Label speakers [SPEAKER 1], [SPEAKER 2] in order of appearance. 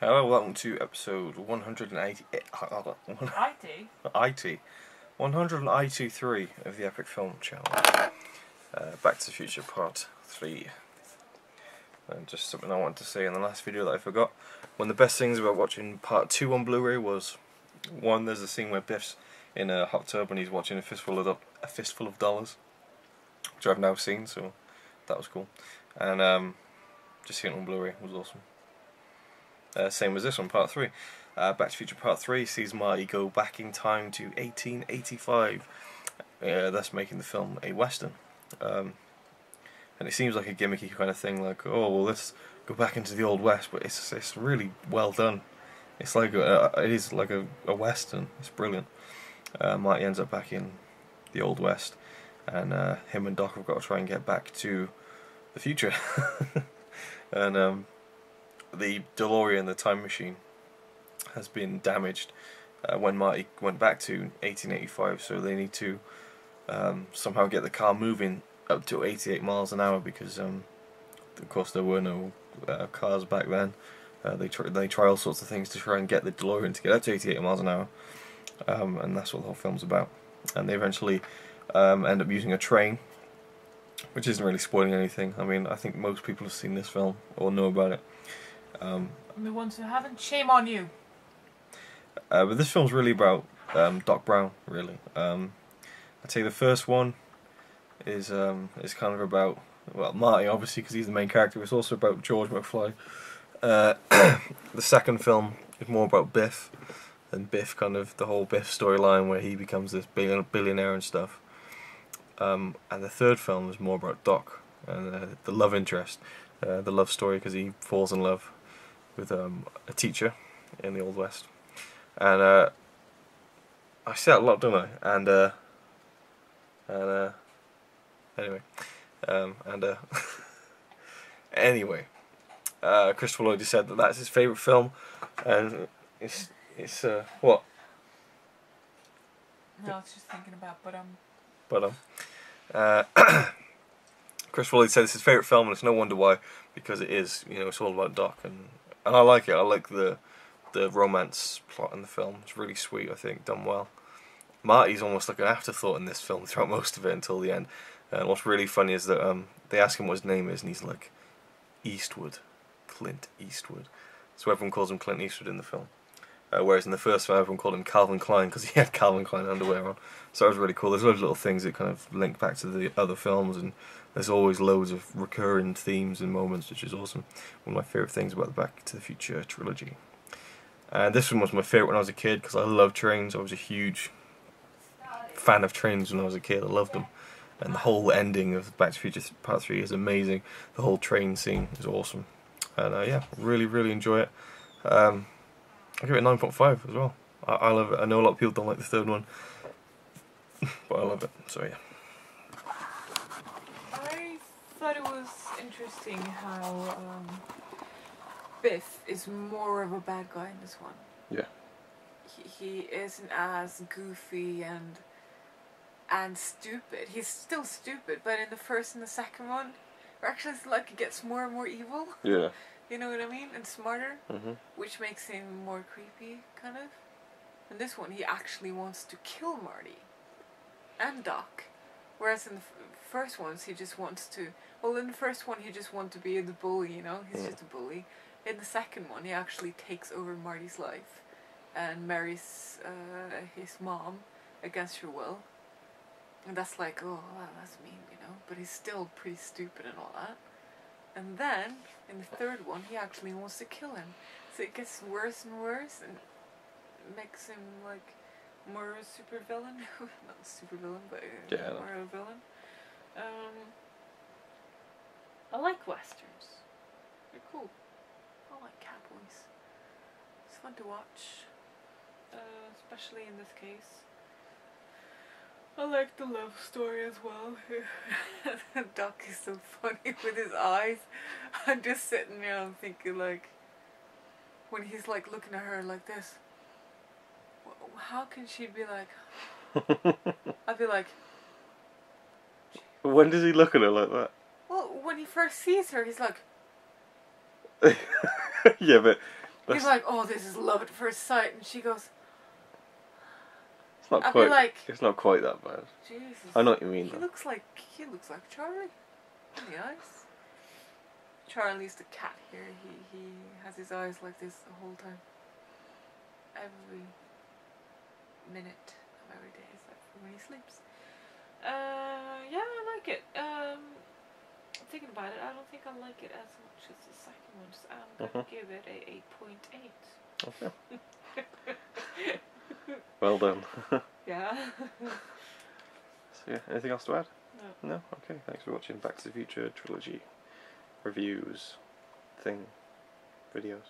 [SPEAKER 1] Hello, welcome to episode 180. IT 183 of the Epic Film Channel. Back to the Future Part 3. And just something I wanted to say in the last video that I forgot. One of the best things about watching Part 2 on Blu-ray was, one, there's a scene where Biff's in a hot tub and he's watching a fistful of dollars, which I've now seen, so that was cool. And just seeing it on Blu-ray was awesome. Same as this one, Part 3. Back to Future Part 3 sees Marty go back in time to 1885, thus making the film a western. And it seems like a gimmicky kind of thing, like, oh, well, let's go back into the Old West, but it's really well done. It's like it is like a western. It's brilliant. Marty ends up back in the Old West, and him and Doc have got to try and get back to the future. And the DeLorean, the time machine, has been damaged when Marty went back to 1885, so they need to somehow get the car moving up to 88 miles an hour because of course there were no cars back then. They try all sorts of things to try and get the DeLorean to get up to 88 miles an hour, and that's what the whole film's about. And they eventually end up using a train, which isn't really spoiling anything. I mean, I think most people have seen this film or know about it.
[SPEAKER 2] The ones who haven't, shame on you.
[SPEAKER 1] But this film's really about Doc Brown, really. I'd say the first one is kind of about, well, Marty, obviously, because he's the main character. It's also about George McFly. The second film is more about Biff, and Biff, kind of the whole Biff storyline where he becomes this billionaire and stuff. And the third film is more about Doc and the love interest, the love story, because he falls in love with a teacher in the Old West. And I say that a lot, don't I? Anyway, Christopher Lloyd has said that that's his favourite film, and it's what?
[SPEAKER 2] No, I was just thinking about,
[SPEAKER 1] Christopher Lloyd said it's his favourite film, and it's no wonder why, because it is, you know, it's all about Doc, and I like it. I like the romance plot in the film. It's really sweet, I think, done well. Marty's almost like an afterthought in this film throughout most of it until the end. And what's really funny is that they ask him what his name is, and he's like, Eastwood, Clint Eastwood. So everyone calls him Clint Eastwood in the film. Whereas in the first film, everyone called him Calvin Klein because he had Calvin Klein underwear on. So that was really cool. There's loads of little things that kind of link back to the other films, and there's always loads of recurring themes and moments, which is awesome. One of my favourite things about the Back to the Future trilogy. And this one was my favourite when I was a kid because I love trains. I was a huge fan of trains when I was a kid. I loved them. And the whole ending of Back to the Future Part 3 is amazing. The whole train scene is awesome. And yeah, really, really enjoy it. I give it a 9.5 as well. I love it. I know a lot of people don't like the third one, but I love it. So yeah.
[SPEAKER 2] I thought it was interesting how Biff is more of a bad guy in this one.
[SPEAKER 1] Yeah.
[SPEAKER 2] He isn't as goofy and stupid. He's still stupid, but in the first and the second one, actually it's like it gets more and more evil.
[SPEAKER 1] Yeah.
[SPEAKER 2] You know what I mean? And smarter,
[SPEAKER 1] Mm-hmm.
[SPEAKER 2] which makes him more creepy, kind of. In this one, he actually wants to kill Marty and Doc, whereas in the first ones, he just wants to. Well, in the first one, he just wants to be the bully. You know, he's just a bully. In the second one, he actually takes over Marty's life and marries his mom against her will. And that's like, oh, wow, that's mean, you know. But he's still pretty stupid and all that. And then, in the third one, he actually wants to kill him. So it gets worse and worse, and makes him, like, more a super villain. Not a super villain, but more a villain. I like westerns. They're cool. I like cowboys. It's fun to watch. Especially in this case. I like the love story as well. Doc is so funny with his eyes. I'm just sitting there and thinking, like, when he's like looking at her like this, how can she be like, I'd be like,
[SPEAKER 1] When does he look at her like that?
[SPEAKER 2] well, when he first sees her, he's like,
[SPEAKER 1] Yeah, but
[SPEAKER 2] He's like, oh, this is love at first sight, and she goes,
[SPEAKER 1] It's not
[SPEAKER 2] I'd
[SPEAKER 1] quite.
[SPEAKER 2] be like,
[SPEAKER 1] It's not quite that bad.
[SPEAKER 2] Jesus.
[SPEAKER 1] I know what you mean.
[SPEAKER 2] He looks like Charlie in the eyes. Charlie's the cat here. He has his eyes like this the whole time. Every minute of every day except for when he sleeps. Yeah, I like it. Thinking about it, I don't think I like it as much as the second one. So I'm going to give it a 8.8.
[SPEAKER 1] Okay. Well done.
[SPEAKER 2] Yeah.
[SPEAKER 1] So yeah, anything else to add?
[SPEAKER 2] No.
[SPEAKER 1] No? Okay, thanks for watching Back to the Future Trilogy reviews, videos.